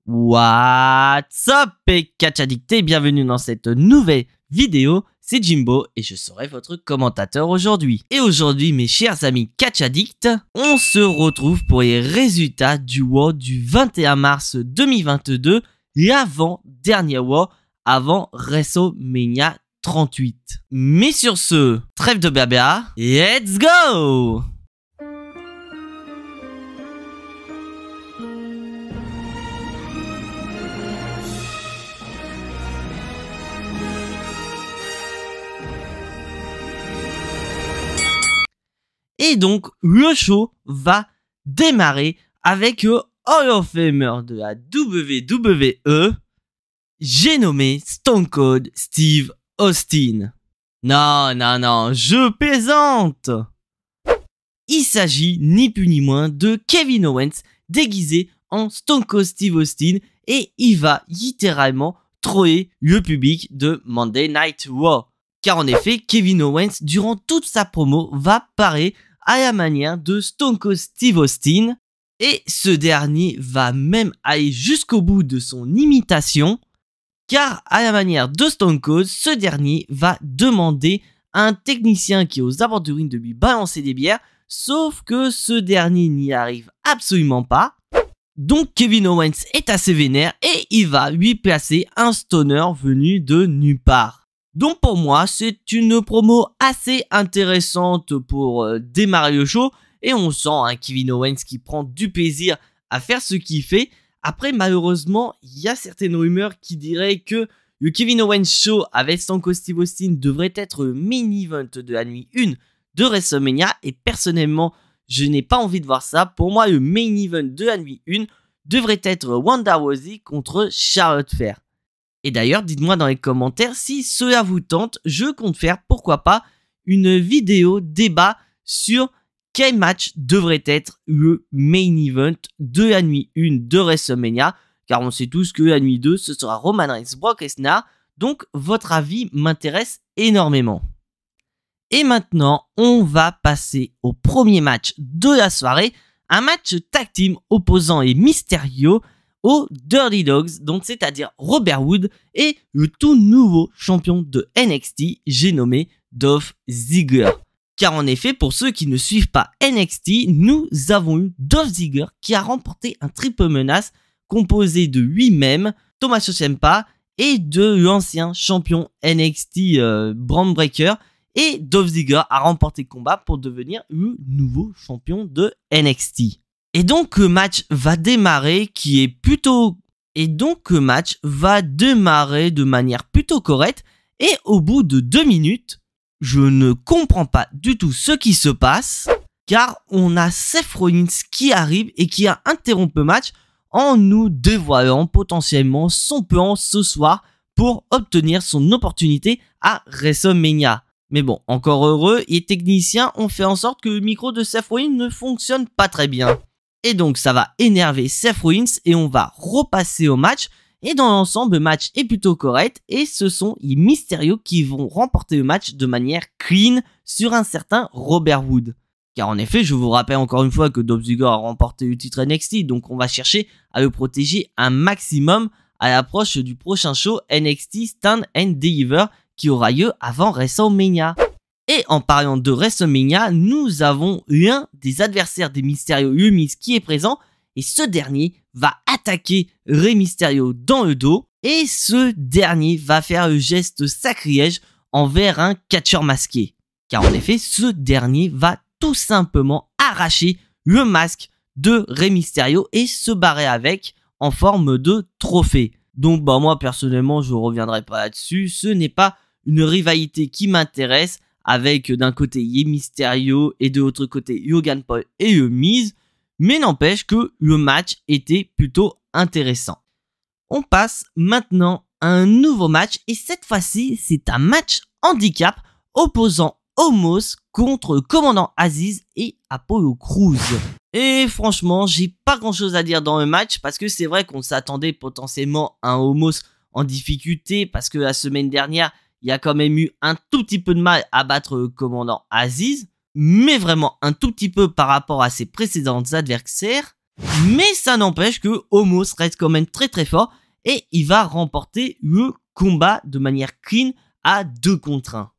What's up et catch addicté, bienvenue dans cette nouvelle vidéo, c'est Jimbo et je serai votre commentateur aujourd'hui. Et aujourd'hui mes chers amis catch addicts, on se retrouve pour les résultats du WoW du 21 mars 2022, l'avant-dernier WoW avant WrestleMania 38. Mais sur ce, trêve de blabla, let's go! Et donc, le show va démarrer avec le Hall of Famer de la WWE, j'ai nommé Stone Cold Steve Austin. Non, je plaisante. Il s'agit ni plus ni moins de Kevin Owens déguisé en Stone Cold Steve Austin et il va littéralement troller le public de Monday Night Raw. Car en effet, Kevin Owens, durant toute sa promo, va parer à la manière de Stone Cold Steve Austin. Et ce dernier va même aller jusqu'au bout de son imitation. Car à la manière de Stone Cold, ce dernier va demander à un technicien qui est aux abords du ring de lui balancer des bières. Sauf que ce dernier n'y arrive absolument pas. Donc Kevin Owens est assez vénère et il va lui placer un stunner venu de nulle part. Donc pour moi, c'est une promo assez intéressante pour démarrer le show. Et on sent un Kevin Owens qui prend du plaisir à faire ce qu'il fait. Après, malheureusement, il y a certaines rumeurs qui diraient que le Kevin Owens Show avec Stone Cold Steve Austin devrait être le main event de la nuit 1 de WrestleMania. Et personnellement, je n'ai pas envie de voir ça. Pour moi, le main event de la nuit 1 devrait être Ronda Rousey contre Charlotte Flair. Et d'ailleurs, dites-moi dans les commentaires si cela vous tente, je compte faire, pourquoi pas, une vidéo débat sur quel match devrait être le main event de la nuit 1 de WrestleMania. Car on sait tous que la nuit 2, ce sera Roman Reigns, Brock Lesnar. Donc, votre avis m'intéresse énormément. Et maintenant, on va passer au premier match de la soirée. Un match tag team opposant les Mysterio aux Dirty Dogs, donc c'est-à-dire Robert Wood et le tout nouveau champion de NXT, j'ai nommé Dolph Ziggler. Car en effet, pour ceux qui ne suivent pas NXT, nous avons eu Dolph Ziggler qui a remporté un triple menace composé de lui-même, Tommaso Ciampa et de l'ancien champion NXT Bron Breakker. Et Dolph Ziggler a remporté le combat pour devenir le nouveau champion de NXT. Et donc le match va démarrer de manière plutôt correcte. Et au bout de 2 minutes, je ne comprends pas du tout ce qui se passe. Car on a Seth Rollins qui arrive et qui a interrompu le match en nous dévoilant potentiellement son plan ce soir pour obtenir son opportunité à WrestleMania. Mais bon, encore heureux, les techniciens ont fait en sorte que le micro de Seth Rollins ne fonctionne pas très bien. Et donc ça va énerver Seth Rollins et on va repasser au match. Et dans l'ensemble, le match est plutôt correct. Et ce sont les Mysterio qui vont remporter le match de manière clean sur un certain Robert Wood. Car en effet, je vous rappelle encore une fois que Dolph Ziggler a remporté le titre NXT. Donc on va chercher à le protéger un maximum à l'approche du prochain show NXT Stand and Deliver qui aura lieu avant WrestleMania. Et en parlant de WrestleMania, nous avons l'un des adversaires des Mysterio, le Miz, qui est présent. Et ce dernier va attaquer Rey Mysterio dans le dos. Et ce dernier va faire le geste sacrilège envers un catcheur masqué. Car en effet, ce dernier va tout simplement arracher le masque de Rey Mysterio et se barrer avec en forme de trophée. Donc moi personnellement, je ne reviendrai pas là-dessus. Ce n'est pas une rivalité qui m'intéresse. Avec d'un côté Rey Mysterio et de l'autre côté Logan Paul et le Miz. Mais n'empêche que le match était plutôt intéressant. On passe maintenant à un nouveau match. Et cette fois-ci, c'est un match handicap opposant Omos contre le commandant Aziz et Apollo Crews. Et franchement, j'ai pas grand chose à dire dans le match. Parce que c'est vrai qu'on s'attendait potentiellement à un Omos en difficulté. Parce que la semaine dernière, il y a quand même eu un tout petit peu de mal à battre le commandant Aziz, mais vraiment un tout petit peu par rapport à ses précédents adversaires. Mais ça n'empêche que Omos reste quand même très très fort et il va remporter le combat de manière clean à 2 contre 1.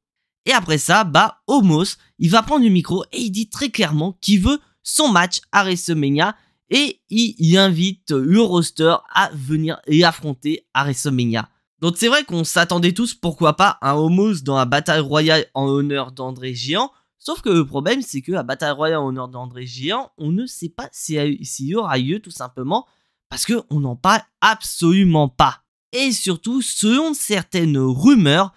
Et après ça, Omos, il va prendre le micro et il dit très clairement qu'il veut son match à WrestleMania et il invite le roster à venir et affronter à WrestleMania. Donc c'est vrai qu'on s'attendait tous, pourquoi pas, à un Omos dans la bataille royale en l'honneur d'André Géant. Sauf que le problème, c'est que la bataille royale en l'honneur d'André Géant, on ne sait pas s'il y aura lieu tout simplement parce qu'on n'en parle absolument pas. Et surtout, selon certaines rumeurs,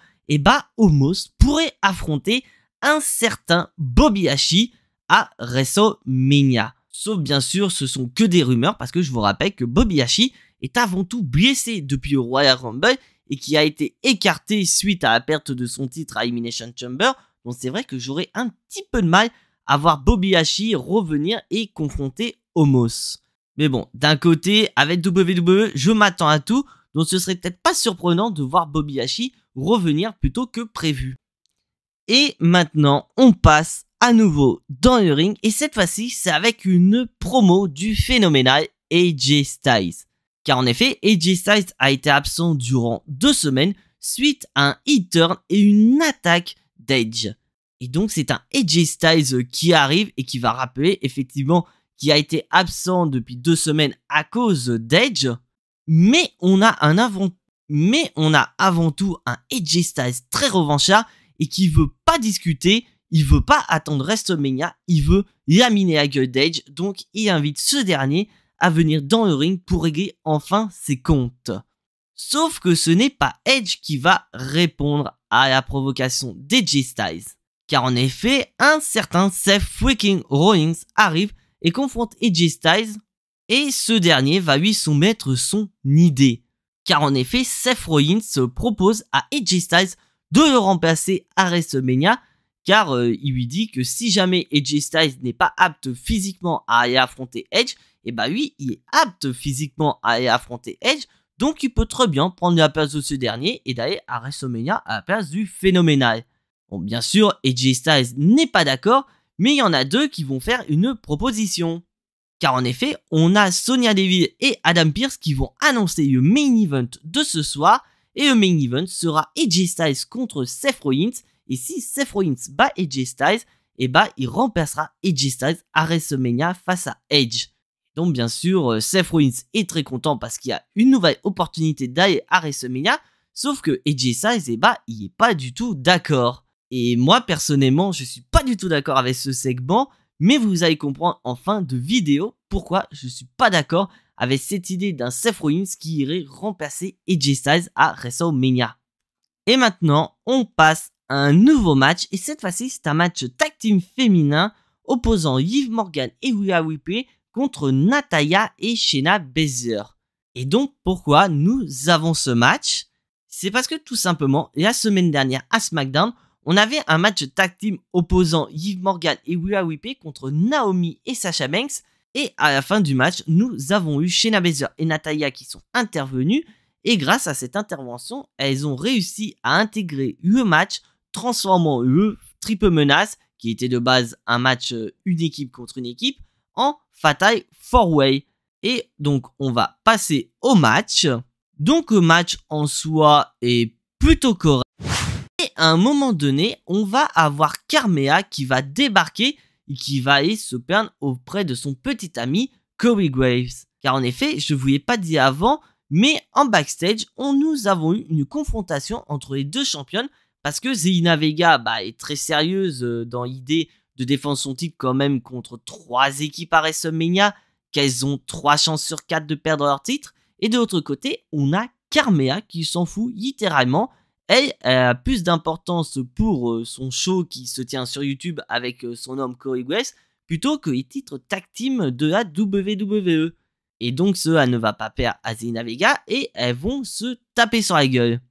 Omos pourrait affronter un certain Bobby Lashley à WrestleMania. Sauf bien sûr, ce sont que des rumeurs parce que je vous rappelle que Bobby Lashley est avant tout blessé depuis le Royal Rumble et qui a été écarté suite à la perte de son titre à Elimination Chamber. Donc c'est vrai que j'aurais un petit peu de mal à voir Bobby Lashley revenir et confronter Omos. Mais bon, d'un côté, avec WWE, je m'attends à tout, donc ce serait peut-être pas surprenant de voir Bobby Lashley revenir plutôt que prévu. Et maintenant, on passe à nouveau dans le ring, et cette fois-ci, c'est avec une promo du phénoménal AJ Styles. Car en effet, AJ Styles a été absent durant 2 semaines suite à un heel turn et une attaque d'Edge. Et donc c'est un AJ Styles qui arrive et qui va rappeler effectivement qu'il a été absent depuis 2 semaines à cause d'Edge. Mais on a avant tout un AJ Styles très revanchard et qui veut pas discuter, il veut pas attendre WrestleMania, il veut laminer la gueule d'Edge, donc il invite ce dernier à venir dans le ring pour régler enfin ses comptes. Sauf que ce n'est pas Edge qui va répondre à la provocation d'AJ Styles. Car en effet, un certain Seth freaking Rollins arrive et confronte AJ Styles et ce dernier va lui soumettre son idée. Car en effet, Seth Rollins propose à AJ Styles de le remplacer à WrestleMania car il lui dit que si jamais AJ Styles n'est pas apte physiquement à aller affronter Edge, et lui il est apte physiquement à aller affronter Edge, donc il peut très bien prendre la place de ce dernier et d'aller à WrestleMania à la place du phénoménal. Bon, bien sûr, AJ Styles n'est pas d'accord, mais il y en a 2 qui vont faire une proposition. Car en effet, on a Sonya Deville et Adam Pearce qui vont annoncer le main event de ce soir, et le main event sera AJ Styles contre Seth Rollins, et si Seth Rollins bat AJ Styles, il remplacera AJ Styles à WrestleMania face à Edge. Donc bien sûr, Seth Rollins est très content parce qu'il y a une nouvelle opportunité d'aller à WrestleMania, sauf que AJ Styles, il est pas du tout d'accord. Et moi personnellement, je suis pas du tout d'accord avec ce segment, mais vous allez comprendre en fin de vidéo pourquoi je suis pas d'accord avec cette idée d'un Seth Rollins qui irait remplacer AJ Styles à WrestleMania. Et maintenant, on passe à un nouveau match, et cette fois-ci, c'est un match tag team féminin opposant Liv Morgan et Rhea Ripley contre Natalya et Shayna Baszler. Et donc, pourquoi nous avons ce match? C'est parce que tout simplement, la semaine dernière à SmackDown, on avait un match tag team opposant Liv Morgan et Rhea Ripley contre Naomi et Sasha Banks. Et à la fin du match, nous avons eu Shayna Baszler et Natalya qui sont intervenus. Et grâce à cette intervention, elles ont réussi à intégrer le match, transformant le triple menace, qui était de base un match une équipe contre une équipe, en Fatal 4-Way. Et donc, on va passer au match. Donc, le match en soi est plutôt correct. Et à un moment donné, on va avoir Carmella qui va débarquer et qui va aller se perdre auprès de son petit ami Corey Graves. Car en effet, je ne vous l'ai pas dit avant, mais en backstage, nous avons eu une confrontation entre les 2 championnes parce que Zelina Vega est très sérieuse dans l'idée de défendre son titre quand même contre 3 équipes à WrestleMania, qu'elles ont 3 chances sur 4 de perdre leur titre. Et de l'autre côté, on a Carmella qui s'en fout littéralement. Elle a plus d'importance pour son show qui se tient sur YouTube avec son homme Corey Graves plutôt que les titres tag team de la WWE. Et donc cela ne va pas plaire à Zelina Vega et elles vont se taper sur la gueule.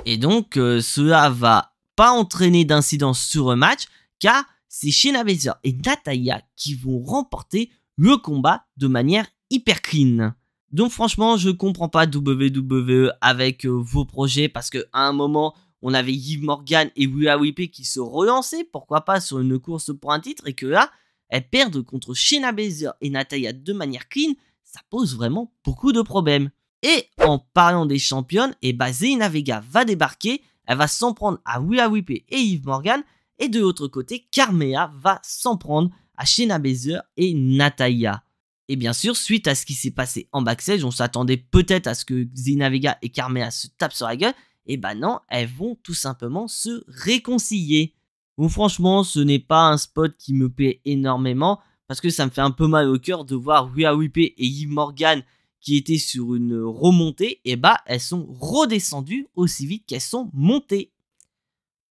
Et donc cela va pas entraîner d'incidence sur un match car c'est Shayna Baszler et Natalya qui vont remporter le combat de manière hyper clean. Donc franchement, je comprends pas WWE avec vos projets parce qu'à un moment, on avait Liv Morgan et Rhea Ripley qui se relançaient, pourquoi pas sur une course pour un titre, et que là, elles perdent contre Shayna Baszler et Natalya de manière clean, ça pose vraiment beaucoup de problèmes. Et en parlant des championnes, et bah Zelina Vega va débarquer, elle va s'en prendre à Rhea Ripley et Liv Morgan, et de l'autre côté, Carmella va s'en prendre à Shayna Baszler et Natalya. Et bien sûr, suite à ce qui s'est passé en backstage, on s'attendait peut-être à ce que Zelina Vega et Carmella se tapent sur la gueule, et bah non, elles vont tout simplement se réconcilier. Bon, franchement, ce n'est pas un spot qui me plaît énormément, parce que ça me fait un peu mal au cœur de voir Rhea Ripley et Liv Morgan qui étaient sur une remontée, et bah elles sont redescendues aussi vite qu'elles sont montées.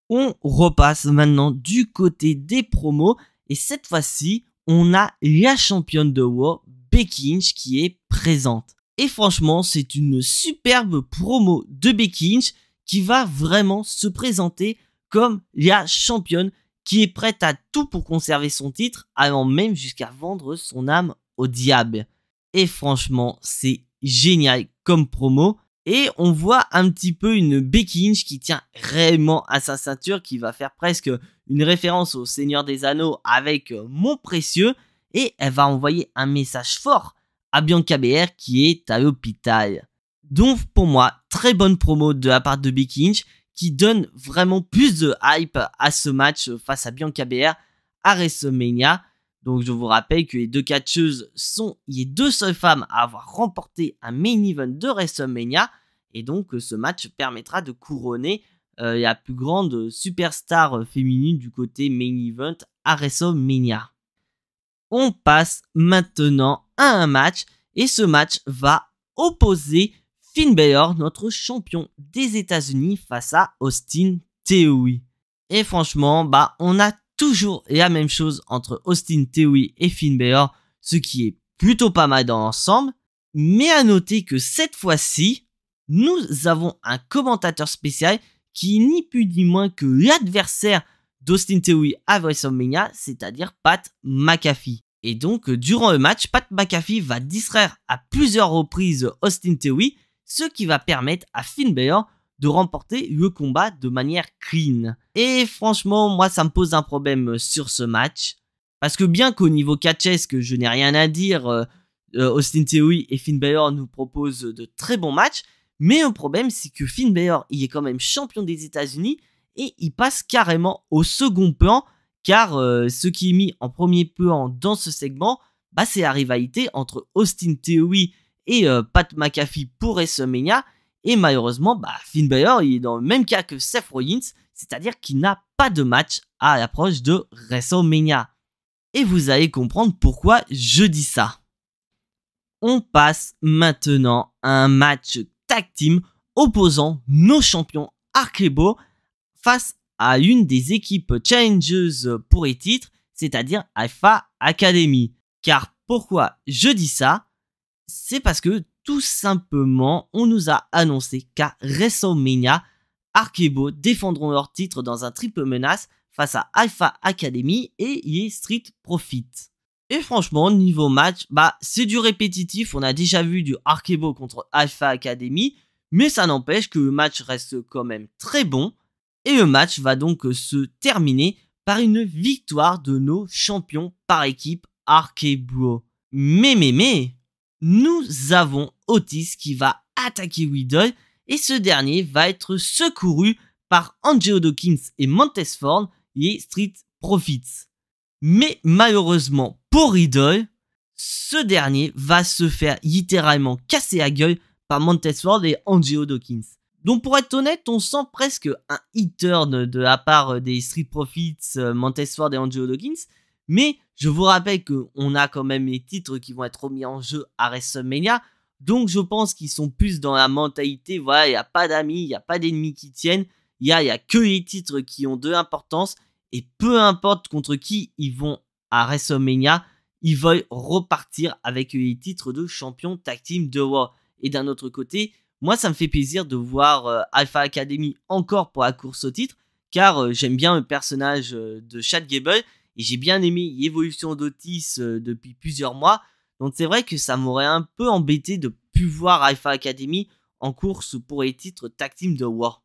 On repasse maintenant du côté des promos, et cette fois-ci, on a la championne de Raw, Becky Lynch, qui est présente. Et franchement, c'est une superbe promo de Becky Lynch qui va vraiment se présenter comme la championne qui est prête à tout pour conserver son titre, allant même jusqu'à vendre son âme au diable. Et franchement, c'est génial comme promo. Et on voit un petit peu une Becky Lynch qui tient réellement à sa ceinture, qui va faire presque une référence au Seigneur des Anneaux avec Mon Précieux. Et elle va envoyer un message fort à Bianca Belair qui est à l'hôpital. Donc pour moi, très bonne promo de la part de Becky Lynch qui donne vraiment plus de hype à ce match face à Bianca Belair à WrestleMania. Donc je vous rappelle que les deux catcheuses sont les deux seules femmes à avoir remporté un main event de WrestleMania. Et donc ce match permettra de couronner la plus grande superstar féminine du côté main event à WrestleMania. On passe maintenant à un match. Et ce match va opposer Finn Balor, notre champion des États-Unis, face à Austin Theory. Et franchement, bah on a toujours la même chose entre Austin Theory et Finn Balor, ce qui est plutôt pas mal dans l'ensemble. Mais à noter que cette fois-ci, nous avons un commentateur spécial qui est ni plus ni moins que l'adversaire d'Austin Theory à WrestleMania, c'est-à-dire Pat McAfee. Et donc, durant le match, Pat McAfee va distraire à plusieurs reprises Austin Theory, ce qui va permettre à Finn Balor de remporter le combat de manière clean. Et franchement, moi, ça me pose un problème sur ce match. Parce que bien qu'au niveau catchesque, je n'ai rien à dire, Austin Theory et Finn Balor nous proposent de très bons matchs. Mais le problème, c'est que Finn Balor, il est quand même champion des États-Unis et il passe carrément au second plan. Car ce qui est mis en premier plan dans ce segment, bah, c'est la rivalité entre Austin Theory et Pat McAfee pour WrestleMania. Et malheureusement, bah, Finn Balor il est dans le même cas que Seth Rollins, c'est-à-dire qu'il n'a pas de match à l'approche de WrestleMania. Et vous allez comprendre pourquoi je dis ça. On passe maintenant à un match tag team opposant nos champions Arcebo face à une des équipes challengeuses pour les titres, c'est-à-dire Alpha Academy. Car pourquoi je dis ça? C'est parce que tout simplement, on nous a annoncé qu'à WrestleMania, Arcebo défendront leur titre dans un triple menace face à Alpha Academy et les Street Profits. Et franchement, niveau match, bah c'est du répétitif, on a déjà vu du Arcebo contre Alpha Academy, mais ça n'empêche que le match reste quand même très bon. Et le match va donc se terminer par une victoire de nos champions par équipe Arcebo. Mais, nous avons Otis qui va attaquer Riddle et ce dernier va être secouru par Angelo Dawkins et Montez Ford, les Street Profits. Mais malheureusement pour Riddle, ce dernier va se faire littéralement casser la gueule par Montez Ford et Angelo Dawkins. Donc pour être honnête, on sent presque un e-turn de la part des Street Profits, Montez Ford et Angelo Dawkins. Mais je vous rappelle qu'on a quand même les titres qui vont être remis en jeu à WrestleMania. Donc je pense qu'ils sont plus dans la mentalité, voilà, il n'y a pas d'amis, il n'y a pas d'ennemis qui tiennent. Il y a que les titres qui ont de l'importance. Et peu importe contre qui ils vont à WrestleMania, ils veulent repartir avec les titres de champion tag team de Raw. Et d'un autre côté, moi, ça me fait plaisir de voir Alpha Academy encore pour la course au titre, car j'aime bien le personnage de Chad Gable, et j'ai bien aimé l'évolution d'Otis depuis plusieurs mois, donc c'est vrai que ça m'aurait un peu embêté de ne plus voir Alpha Academy en course pour les titres tag team de Raw.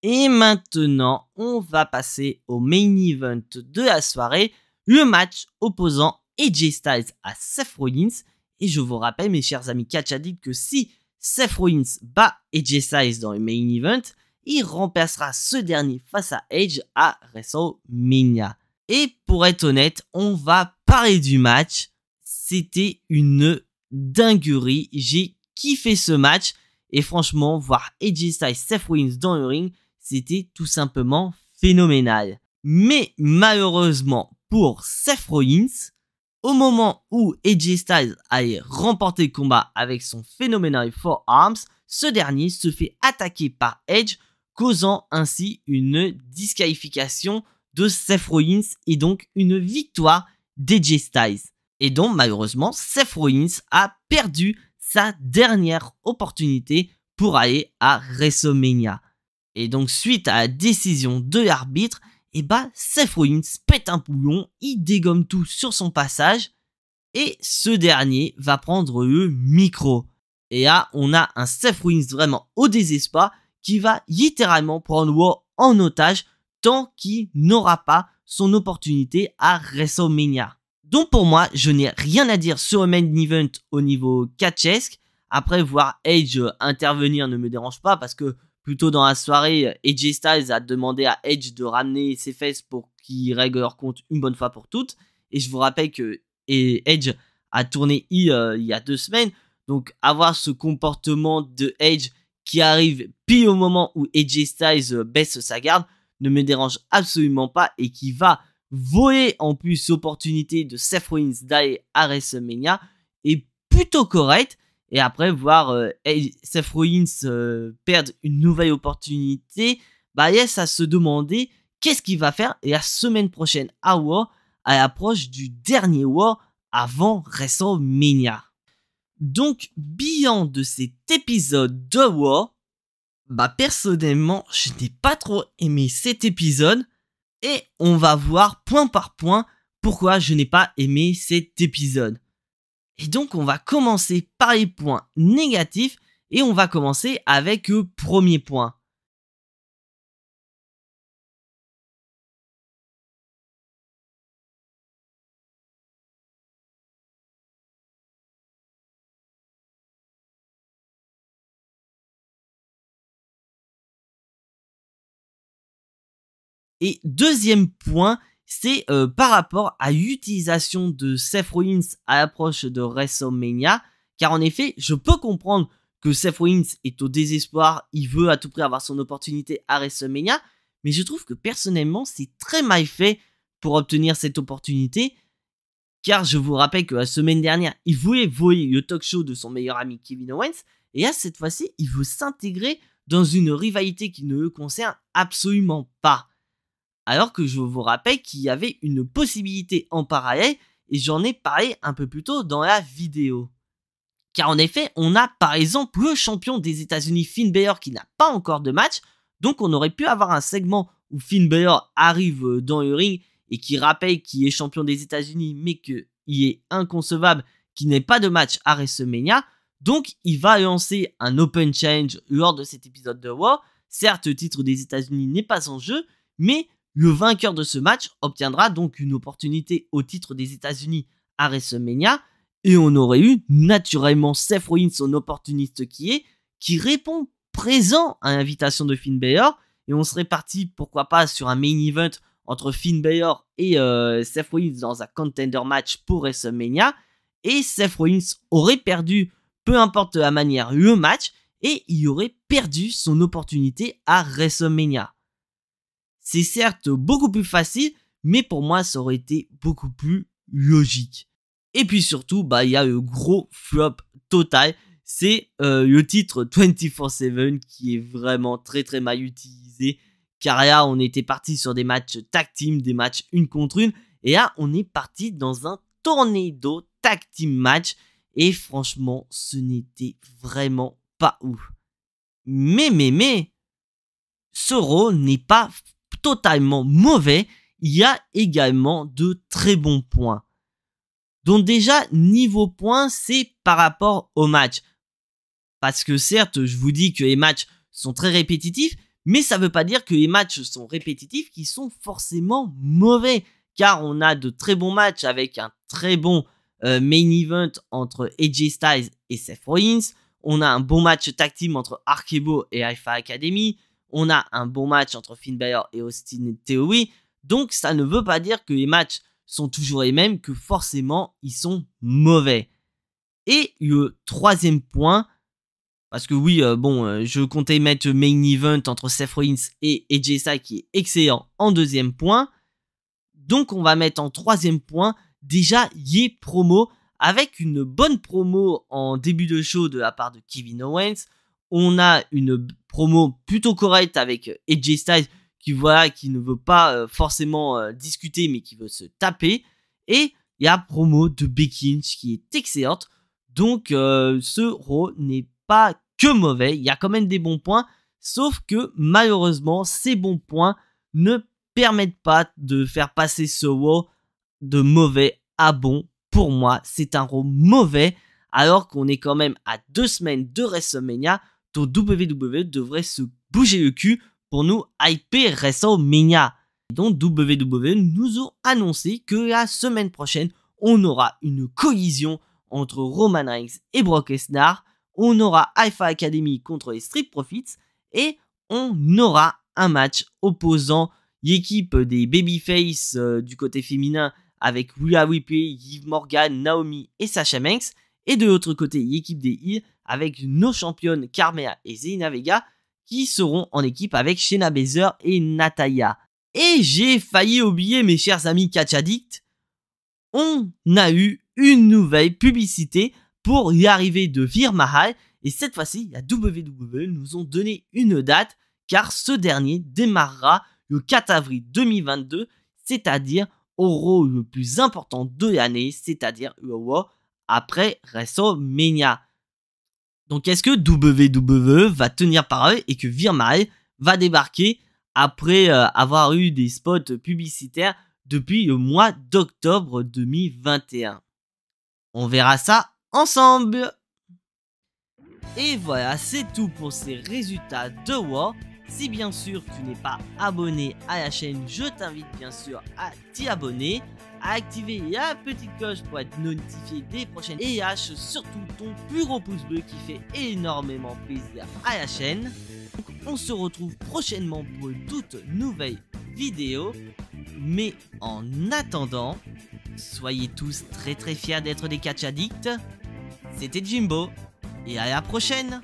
Et maintenant, on va passer au main event de la soirée, le match opposant AJ Styles à Seth Rollins. Et je vous rappelle, mes chers amis catch addicts, que si Seth Rollins bat AJ Styles dans le main event, il remplacera ce dernier face à Edge à WrestleMania. Et pour être honnête, on va parler du match. C'était une dinguerie. J'ai kiffé ce match. Et franchement, voir AJ Styles, Seth Rollins dans le ring, c'était tout simplement phénoménal. Mais malheureusement pour Seth Rollins, au moment où AJ Styles allait remporter le combat avec son phénoménal forearms, ce dernier se fait attaquer par Edge, causant ainsi une disqualification de Seth Rollins et donc une victoire d'AJ Styles. Et donc malheureusement, Seth Rollins a perdu sa dernière opportunité pour aller à WrestleMania. Et donc suite à la décision de l'arbitre, Seth Rollins pète un plomb, il dégomme tout sur son passage et ce dernier va prendre le micro. Et là, on a un Seth Rollins vraiment au désespoir qui va littéralement prendre Raw en otage tant qu'il n'aura pas son opportunité à WrestleMania. Donc pour moi, je n'ai rien à dire sur le main event au niveau catchesque. Après, voir Edge intervenir ne me dérange pas parce que plutôt dans la soirée, AJ Styles a demandé à Edge de ramener ses fesses pour qu'il règle leur compte une bonne fois pour toutes. Et je vous rappelle que Edge a tourné il y a 2 semaines. Donc avoir ce comportement de Edge qui arrive pile au moment où AJ Styles baisse sa garde ne me dérange absolument pas et qui va voler en plus l'opportunité de Seth Rollins d'aller à WrestleMania est plutôt correct. Et après voir Seth Rollins perdre une nouvelle opportunité, laisse à se demander qu'est-ce qu'il va faire la semaine prochaine à Raw, à l'approche du dernier Raw avant WrestleMania. Donc, bilan de cet épisode de Raw, personnellement, je n'ai pas trop aimé cet épisode. Et on va voir point par point pourquoi je n'ai pas aimé cet épisode. Et donc on va commencer par les points négatifs et on va commencer avec le premier point. Et deuxième point, c'est par rapport à l'utilisation de Seth Rollins à l'approche de WrestleMania. Car en effet, je peux comprendre que Seth Rollins est au désespoir, il veut à tout prix avoir son opportunité à WrestleMania. Mais je trouve que personnellement, c'est très mal fait pour obtenir cette opportunité. Car je vous rappelle que la semaine dernière, il voulait voler le talk show de son meilleur ami Kevin Owens. Et là, cette fois-ci, il veut s'intégrer dans une rivalité qui ne le concerne absolument pas. Alors que je vous rappelle qu'il y avait une possibilité en parallèle et j'en ai parlé un peu plus tôt dans la vidéo. Car en effet, on a par exemple le champion des États-Unis Finn Balor qui n'a pas encore de match. Donc on aurait pu avoir un segment où Finn Balor arrive dans le ring et qui rappelle qu'il est champion des États-Unis mais qu'il est inconcevable qu'il n'ait pas de match à WrestleMania. Donc il va lancer un Open Challenge lors de cet épisode de Raw. Certes, le titre des États-Unis n'est pas en jeu, mais le vainqueur de ce match obtiendra donc une opportunité au titre des États-Unis à WrestleMania. Et on aurait eu naturellement Seth Rollins, son opportuniste qui répond présent à l'invitation de Finn Balor. Et on serait parti, pourquoi pas, sur un main event entre Finn Balor et Seth Rollins dans un contender match pour WrestleMania. Et Seth Rollins aurait perdu, peu importe la manière, le match. Et il aurait perdu son opportunité à WrestleMania. C'est certes beaucoup plus facile, mais pour moi, ça aurait été beaucoup plus logique. Et puis surtout, il y a le gros flop total. C'est le titre 24/7 qui est vraiment très très mal utilisé. Car là, on était parti sur des matchs tag team, des matchs 1 contre 1. Et là, on est parti dans un tornado tag team match. Et franchement, ce n'était vraiment pas ouf. Mais, ce Raw n'est pas totalement mauvais, il y a également de très bons points. Donc déjà, niveau points, c'est par rapport au match. Parce que certes, je vous dis que les matchs sont très répétitifs, mais ça ne veut pas dire que les matchs sont répétitifs qui sont forcément mauvais. car on a de très bons matchs avec un très bon main event entre AJ Styles et Seth Rollins. On a un bon match tag team entre Arkebo et Alpha Academy. On a un bon match entre Finn Balor et Austin Theory. Donc ça ne veut pas dire que les matchs sont toujours les mêmes, que forcément ils sont mauvais. Et le troisième point, parce que oui, je comptais mettre main event entre Seth Rollins et AJ Styles qui est excellent en deuxième point. Donc on va mettre en troisième point déjà les promos, avec une bonne promo en début de show de la part de Kevin Owens. On a une promo plutôt correcte avec AJ Styles qui ne veut pas forcément discuter mais qui veut se taper. Et il y a promo de Becky Lynch qui est excellente. Donc ce Raw n'est pas que mauvais, il y a quand même des bons points, sauf que malheureusement ces bons points ne permettent pas de faire passer ce Raw de mauvais à bon. Pour moi, c'est un Raw mauvais, alors qu'on est quand même à 2 semaines de WrestleMania, dont WWE devrait se bouger le cul pour nous hyper WrestleMania. Donc WWE nous ont annoncé que la semaine prochaine, on aura une collision entre Roman Reigns et Brock Lesnar. On aura Alpha Academy contre les Street Profits et on aura un match opposant l'équipe des Babyface du côté féminin avec Rhea Ripley, Liv Morgan, Naomi et Sasha Banks, et de l'autre côté l'équipe des Heels avec nos championnes Carmella et Zelina Vega qui seront en équipe avec Shayna Baszler et Natalya. Et j'ai failli oublier, mes chers amis catch addicts, on a eu une nouvelle publicité pour l'arrivée de Veer Mahal, et cette fois-ci, la WWE nous ont donné une date, car ce dernier démarrera le 4 avril 2022, c'est-à-dire au Raw le plus important de l'année, c'est-à-dire le Raw après WrestleMania. Donc est-ce que WWE va tenir parole et que Veer Mahal va débarquer après avoir eu des spots publicitaires depuis le mois d'octobre 2021? On verra ça ensemble. Et voilà, c'est tout pour ces résultats de Raw. Si bien sûr tu n'es pas abonné à la chaîne, je t'invite bien sûr à t'y abonner, à activer la petite cloche pour être notifié des prochaines, et lâche surtout ton plus gros pouce bleu qui fait énormément plaisir à la chaîne. Donc, on se retrouve prochainement pour une toute nouvelle vidéo, mais en attendant, soyez tous très très fiers d'être des catch addicts. C'était Jimbo, et à la prochaine.